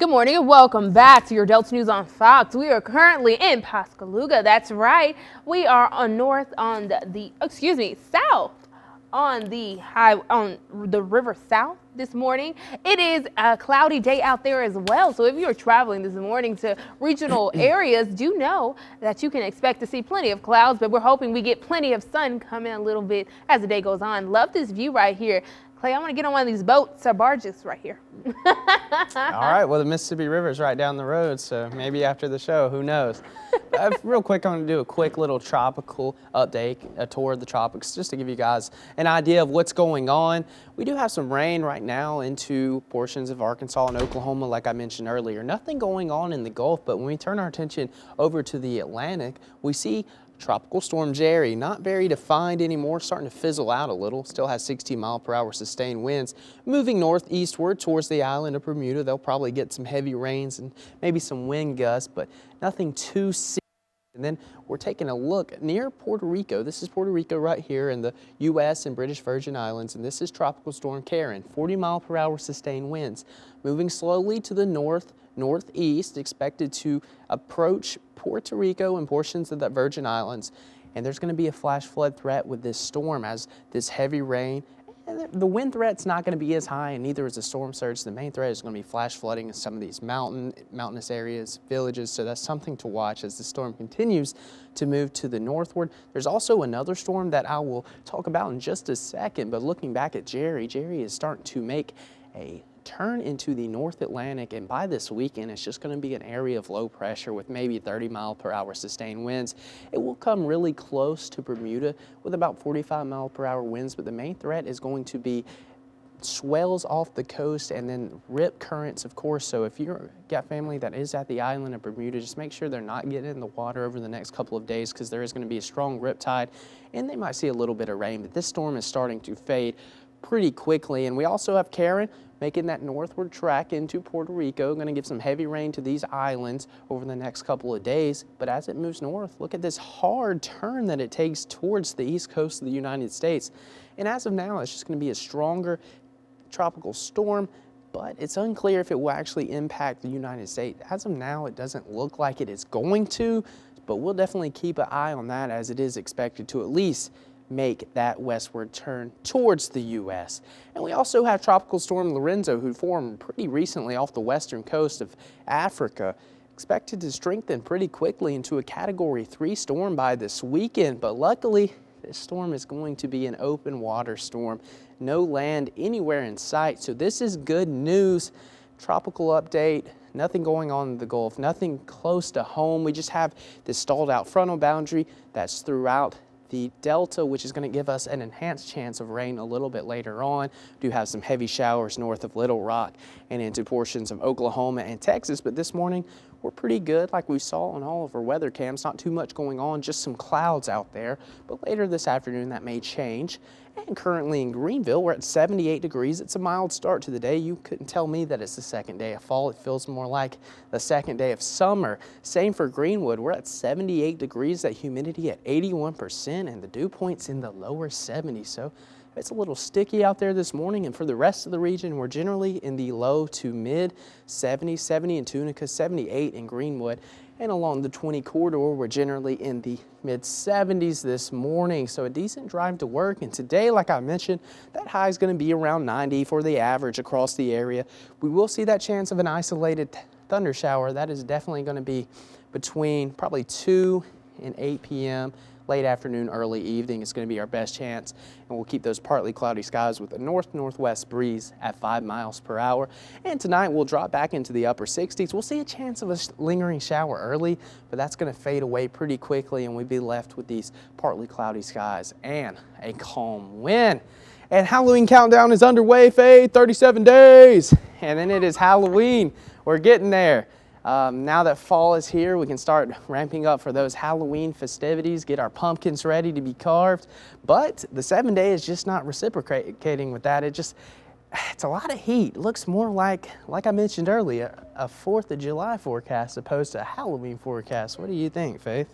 Good morning and welcome back to your Delta News on Fox. We are currently in Pascagoula. That's right. We are on south on the river south this morning. It is a cloudy day out there as well. So if you're traveling this morning to regional areas, do know that you can expect to see plenty of clouds, but we're hoping we get plenty of sun coming a little bit as the day goes on. Love this view right here. Clay, I want to get on one of these boats or barges right here. All right, well, the Mississippi River is right down the road, so maybe after the show, who knows? Real quick, I'm going to do a quick little tropical update, a tour of the tropics, just to give you guys an idea of what's going on. We do have some rain right now into portions of Arkansas and Oklahoma, like I mentioned earlier. Nothing going on in the Gulf, but when we turn our attention over to the Atlantic, we see Tropical Storm Jerry, not very defined anymore, starting to fizzle out a little. Still has 16-mile-per-hour sustained winds. Moving northeastward towards the island of Bermuda, they'll probably get some heavy rains and maybe some wind gusts, but nothing too serious. And then we're taking a look near Puerto Rico. This is Puerto Rico right here in the U.S. and British Virgin Islands, and this is Tropical Storm Karen, 40-mile-per-hour sustained winds. Moving slowly to the northeast, expected to approach Puerto Rico and portions of the Virgin Islands. And there's going to be a flash flood threat with this storm as this heavy rain. And the wind threat's not going to be as high, and neither is the storm surge. The main threat is going to be flash flooding in some of these mountainous areas, villages, so that's something to watch as the storm continues to move to the northward. There's also another storm that I will talk about in just a second, but looking back at Jerry is starting to make a turn into the North Atlantic, and by this weekend it's just going to be an area of low pressure with maybe 30-mile-per-hour sustained winds. It will come really close to Bermuda with about 45-mile-per-hour winds, but the main threat is going to be swells off the coast and then rip currents, of course. So if you've got family that is at the island of Bermuda, just make sure they're not getting in the water over the next couple of days, because there is going to be a strong rip tide and they might see a little bit of rain. But this storm is starting to fade pretty quickly, and we also have Karen making that northward track into Puerto Rico. Going to give some heavy rain to these islands over the next couple of days. But as it moves north, look at this hard turn that it takes towards the east coast of the United States. And as of now, it's just going to be a stronger tropical storm, but it's unclear if it will actually impact the United States. As of now, it doesn't look like it is going to, but we'll definitely keep an eye on that, as it is expected to at least make that westward turn towards the U.S. And we also have Tropical Storm Lorenzo, who formed pretty recently off the western coast of Africa, expected to strengthen pretty quickly into a Category 3 storm by this weekend. But luckily, this storm is going to be an open water storm. No land anywhere in sight, so this is good news. Tropical update. Nothing going on in the Gulf, nothing close to home. We just have this stalled out frontal boundary that's throughout the Delta, which is going to give us an enhanced chance of rain a little bit later on. Do have some heavy showers north of Little Rock and into portions of Oklahoma and Texas, but this morning we're pretty good, like we saw on all of our weather cams. Not too much going on, just some clouds out there, but later this afternoon that may change. And currently in Greenville, we're at 78 degrees. It's a mild start to the day. You couldn't tell me that it's the second day of fall. It feels more like the second day of summer. Same for Greenwood. We're at 78 degrees, that humidity at 81%, and the dew point's in the lower 70s. So it's a little sticky out there this morning, and for the rest of the region, we're generally in the low to mid 70s, 70 in Tunica, 78 in Greenwood. And along the 20 corridor, we're generally in the mid-70s this morning. So a decent drive to work. And today, like I mentioned, that high is going to be around 90 for the average across the area. We will see that chance of an isolated thunder shower. That is definitely going to be between probably 2 and 8 p.m. Late afternoon, early evening is going to be our best chance, and we'll keep those partly cloudy skies with a north-northwest breeze at 5 miles per hour. And tonight we'll drop back into the upper 60s. We'll see a chance of a lingering shower early, but that's going to fade away pretty quickly, and we'll be left with these partly cloudy skies and a calm wind. And Halloween countdown is underway, Faye, 37 days, and then it is Halloween. We're getting there. Now that fall is here, we can start ramping up for those Halloween festivities, get our pumpkins ready to be carved. But the 7-day is just not reciprocating with that. It's a lot of heat. It looks more like I mentioned earlier, a 4th of July forecast opposed to a Halloween forecast. What do you think, Faith?